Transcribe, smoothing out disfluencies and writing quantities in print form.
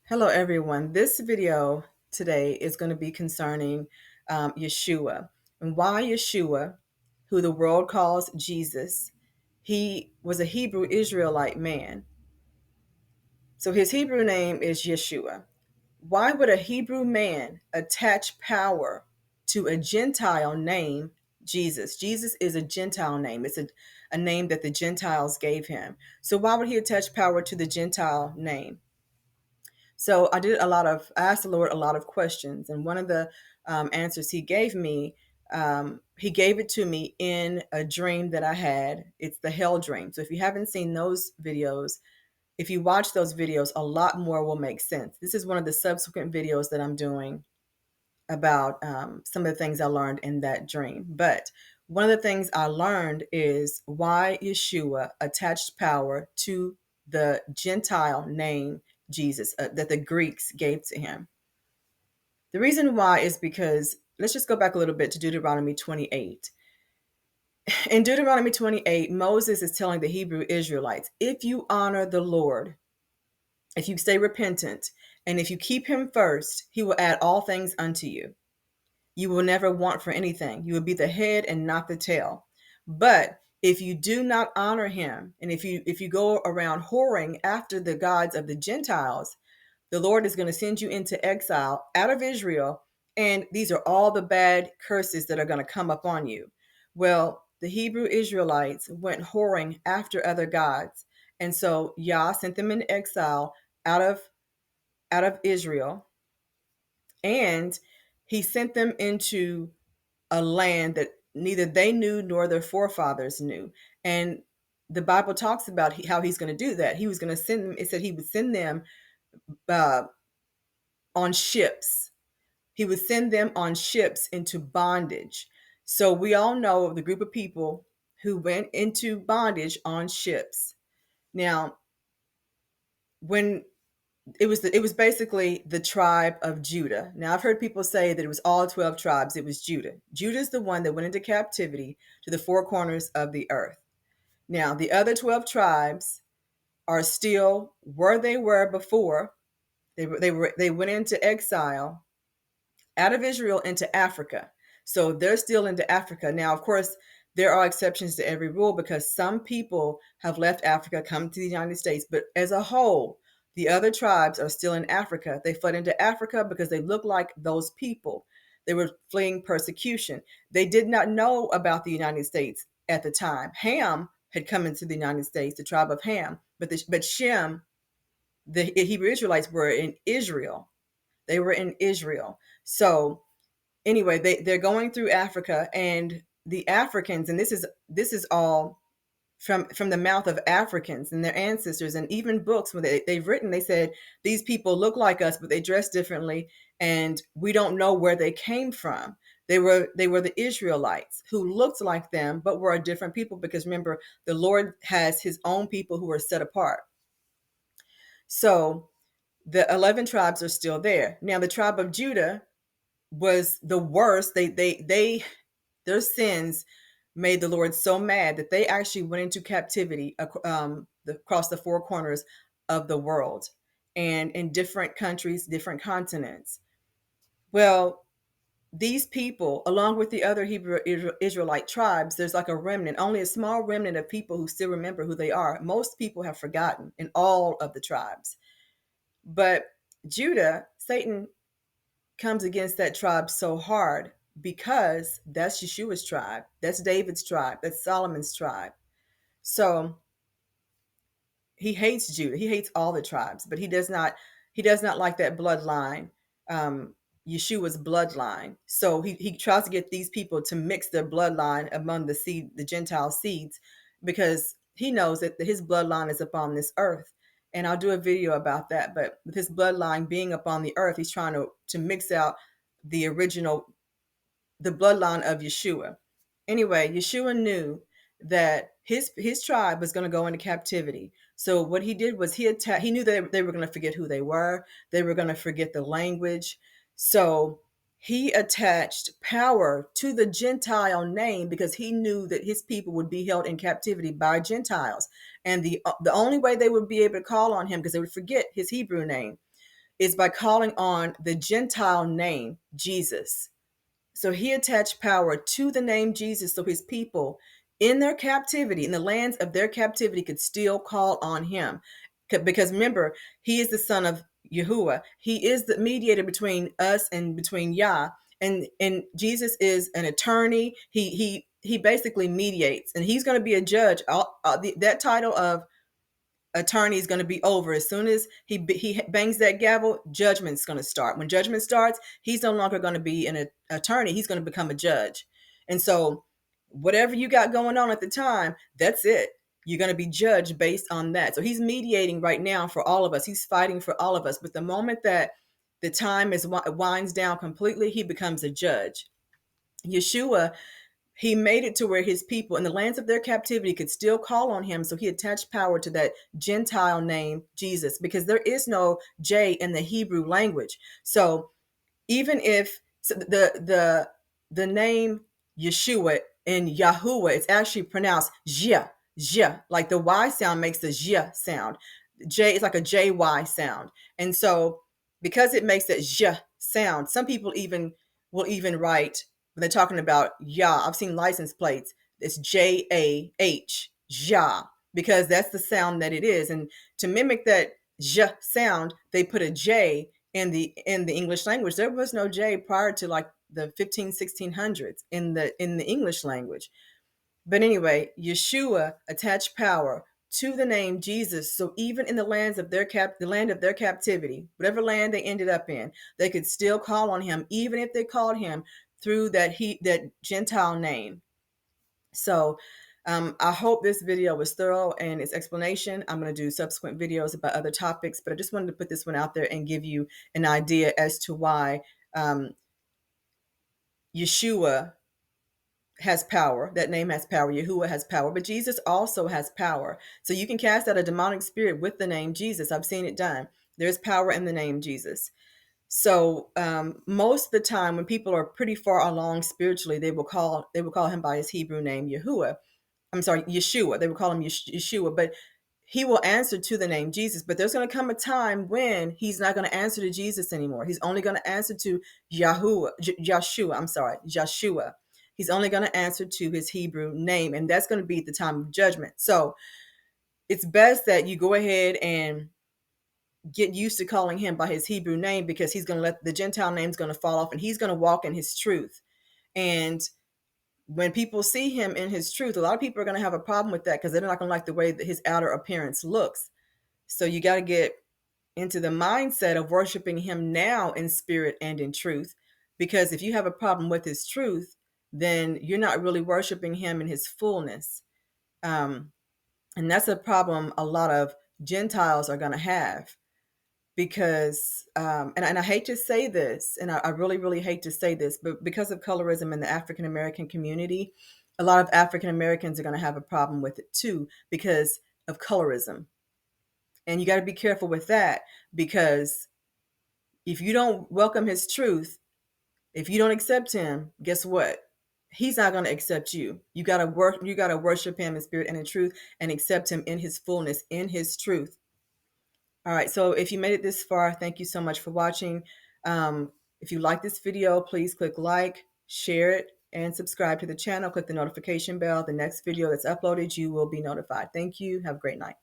Hello, everyone. This video today is going to be concerning Yahshua and why Yahshua, who the world calls Jesus, he was a Hebrew Israelite man. So his Hebrew name is Yahshua. Why would a Hebrew man attach power to a Gentile name, Jesus? Jesus is a Gentile name. It's a name that the Gentiles gave him. So why would he attach power to the Gentile name? So I asked the Lord a lot of questions, and one of the answers He gave me, He gave it to me in a dream that I had. It's the hell dream. So if you haven't seen those videos, if you watch those videos, a lot more will make sense. This is one of the subsequent videos that I'm doing about some of the things I learned in that dream. But one of the things I learned is why Yeshua attached power to the Gentile name Jesus that the Greeks gave to him. The reason why is because let's just go back a little bit to Deuteronomy 28. In Deuteronomy 28, Moses is telling the Hebrew Israelites, if you honor the Lord, if you stay repentant, and if you keep him first, he will add all things unto you. You will never want for anything. You will be the head and not the tail. But if you do not honor him, and if you go around whoring after the gods of the Gentiles, the Lord is going to send you into exile out of Israel, and these are all the bad curses that are going to come upon you. Well, the Hebrew Israelites went whoring after other gods, and so Yah sent them into exile out of Israel, and he sent them into a land that neither they knew nor their forefathers knew. And the Bible talks about how he's going to do that. He was going to send them, it said he would send them uh, on ships. He would send them on ships into bondage. So we all know of the group of people who went into bondage on ships. Now, when it was basically the tribe of Judah. Now, I've heard people say that it was all 12 tribes. It was Judah. Judah is the one that went into captivity to the four corners of the earth. Now, the other 12 tribes are still where they were before. They went into exile out of Israel into Africa. So they're still into Africa. Now, of course, there are exceptions to every rule because some people have left Africa, come to the United States, but as a whole, the other tribes are still in Africa. They fled into Africa because they look like those people. They were fleeing persecution. They did not know about the United States at the time. Ham had come into the United States, the tribe of Ham, but Shem, the Hebrew Israelites, were in Israel. They were in Israel. So anyway, they're going through Africa, and the Africans, and this is all from the mouth of Africans and their ancestors, and even books when they've written, they said these people look like us, but they dress differently, and we don't know where they came from. They were the Israelites who looked like them, but were a different people because remember, the Lord has his own people who are set apart. So the 11 tribes are still there. Now, the tribe of Judah was the worst. Their sins made the Lord so mad that they actually went into captivity across the four corners of the world and in different countries, different continents. Well, these people, along with the other Hebrew Israelite tribes, there's like a remnant, only a small remnant of people who still remember who they are. Most people have forgotten in all of the tribes. But Judah, Satan comes against that tribe so hard because that's Yeshua's tribe. That's David's tribe. That's Solomon's tribe. So he hates Judah. He hates all the tribes, but he does not like that bloodline, Yeshua's bloodline. So he tries to get these people to mix their bloodline among the Gentile seeds, because he knows that his bloodline is upon this earth. And I'll do a video about that. But with his bloodline being upon the earth, he's trying to mix out the original, the bloodline of Yeshua. Anyway, Yeshua knew that his tribe was going to go into captivity. So what he did was he knew that they were going to forget who they were. They were going to forget the language. So he attached power to the Gentile name because he knew that his people would be held in captivity by Gentiles. And the only way they would be able to call on him, because they would forget his Hebrew name, is by calling on the Gentile name, Jesus. So he attached power to the name Jesus so his people in their captivity, in the lands of their captivity, could still call on him. Because remember, he is the son of Yahuwah. He is the mediator between us and between Yah. And Jesus is an attorney. He basically mediates, and he's going to be a judge. That title of attorney is going to be over as soon as he bangs that gavel. Judgment's going to start. When judgment starts, he's no longer going to be an attorney. He's going to become a judge. And so whatever you got going on at the time, that's it. You're going to be judged based on that. So he's mediating right now for all of us. He's fighting for all of us. But the moment that the time winds down completely, he becomes a judge. Yeshua, he made it to where his people in the lands of their captivity could still call on him. So he attached power to that Gentile name, Jesus, because there is no J in the Hebrew language. So even if the name Yeshua in Yahuwah, it's actually pronounced Jia, Jia, like the Y sound makes the Jia sound. J is like a JY sound. And so because it makes that Jia sound, some people even will even write when they're talking about Yah. I've seen license plates. It's JAH, Jah, because that's the sound that it is. And to mimic that J sound, they put a J in the English language. There was no J prior to like the 1600s in the English language. But anyway, Yeshua attached power to the name Jesus. So even in the lands of the land of their captivity, whatever land they ended up in, they could still call on him, even if they called him through that Gentile name. So I hope this video was thorough and its explanation. I'm going to do subsequent videos about other topics, but I just wanted to put this one out there and give you an idea as to why Yeshua has power. That name has power. Yahuwah has power, but Jesus also has power. So you can cast out a demonic spirit with the name Jesus. I've seen it done. There's power in the name Jesus. So most of the time when people are pretty far along spiritually, they will call him by his Hebrew name, Yahuwah. I'm sorry, Yeshua. They would call him Yeshua, but he will answer to the name Jesus. But there's going to come a time when he's not going to answer to Jesus anymore. He's only going to answer to Yahshua. I'm sorry, Yahshua. He's only going to answer to his Hebrew name, and that's going to be at the time of judgment. So it's best that you go ahead and get used to calling him by his Hebrew name, because he's going to let the Gentile name's going to fall off, and he's going to walk in his truth. And when people see him in his truth, a lot of people are going to have a problem with that because they're not going to like the way that his outer appearance looks. So you got to get into the mindset of worshiping him now in spirit and in truth, because if you have a problem with his truth, then you're not really worshiping him in his fullness. And that's a problem a lot of Gentiles are going to have, because and I hate to say this, and I really, really hate to say this, but because of colorism in the African American community, a lot of African Americans are going to have a problem with it too, because of colorism. And you got to be careful with that, because if you don't welcome his truth, if you don't accept him, guess what? He's not going to accept you. You got to worship him in spirit and in truth, and accept him in his fullness, in his truth. All right, so if you made it this far, thank you so much for watching. If you like this video, please click like, share it, and subscribe to the channel. Click the notification bell. The next video that's uploaded, you will be notified. Thank you. Have a great night.